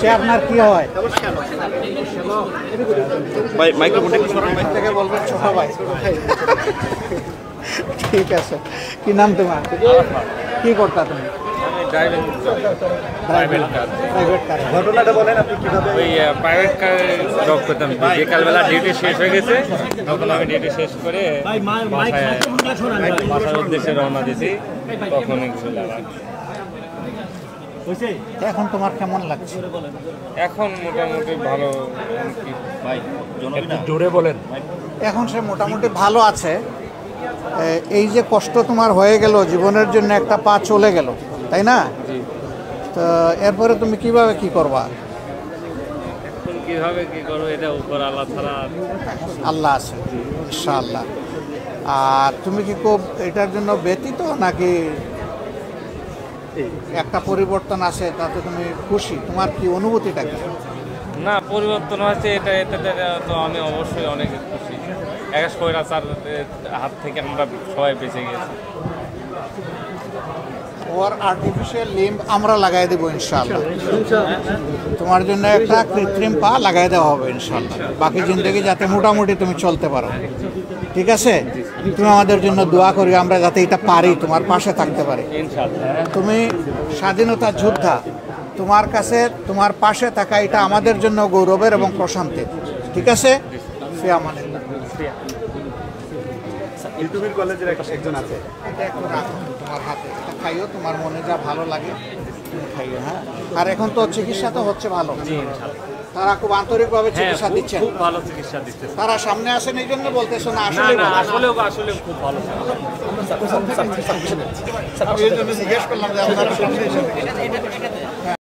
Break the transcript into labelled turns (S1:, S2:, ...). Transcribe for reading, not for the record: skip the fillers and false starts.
S1: সে আপনার কি হয়?
S2: ভাই মাইক্রোফোনটা একটু সরান ভাই।
S1: থেকে বলবেন ছোট ভাই। ঠিক আছে, কি নাম তোমার? কি করতা তুমি?
S3: Private car
S1: private car.
S2: ঘটনাটা বলেন আপনি কিভাবে?
S3: ওই প্রাইভেট কারে জব করতাম। বিকালবেলা ডিউটি শেষ হয়ে গেছে, তখন আমি ডিউটি শেষ করে বাসার উদ্দেশ্যে রওনা দিয়েছি। তখন
S1: এখন তোমার কেমন লাগছে?
S3: এখন মোটামুটি ভালো।
S2: ভাই
S3: জোরে বলেন।
S1: এখন সে মোটামুটি ভালো আছে। এই যে কষ্ট তোমার হয়ে গেল, জীবনের জন্য একটা পা চলে গেল, তাই না? তো এরপরে তুমি কিভাবে কি করবা?
S3: এখন কিভাবে কি করবো, এটা উপর আল্লাহ ছাড়া।
S1: আল্লাহ আছে ইনশাআল্লাহ। আর তুমি কি খুব এটার জন্য ব্যতীত নাকি একটা পরিবর্তন আছে তাতে তুমি খুশি? তোমার কি অনুভূতিটা কি?
S3: না, পরিবর্তন হয়েছে এটাতে তো আমি অবশ্যই অনেক খুশি। এক স্বৈরাচার হাত থেকে আমরা সবাই বেঁচে গেছি।
S1: ওর আর্টিফিশিয়াল লিম্ব আমরা লাগাই দেবো ইনশাআল্লাহ। তোমার জন্য একটা কৃত্রিম পা লাগাই দেওয়া হবে ইনশাআল্লাহ, বাকি জিন্দগি যাতে মোটামুটি তুমি চলতে পারো। ঠিক আছে, তুমি আমাদের জন্য দোয়া করি আমরা যাতে এটা পারি, তোমার পাশে থাকতে পারি।
S3: ইনশাআল্লাহ।
S1: তুমি স্বাধীনতা যোদ্ধা, তোমার কাছে তোমার পাশে থাকা এটা আমাদের জন্য গৌরবের এবং প্রশান্তির। ঠিক আছে, ফি আমানিল্লাহ।
S2: ইউটিউবের কলেজের একজন আছে।
S1: এটা একটু রাখো তোমার হাতে, এটা খাইও, তোমার মনে যা ভালো লাগে তুমি খাইও। হ্যাঁ, আর এখন তো চিকিৎসা তো হচ্ছে ভালো, তারা খুব আন্তরিকভাবে চিকিৎসা দিচ্ছেন।
S3: খুব ভালো চিকিৎসা দিচ্ছে।
S1: তারা সামনে আসেন এই জন্য বলতেছো না?
S3: না
S1: আসলে
S3: না, আসলে খুব ভালো।
S1: আমি এই জন্য জিজ্ঞেস করলাম যে আপনারা সামনে এসে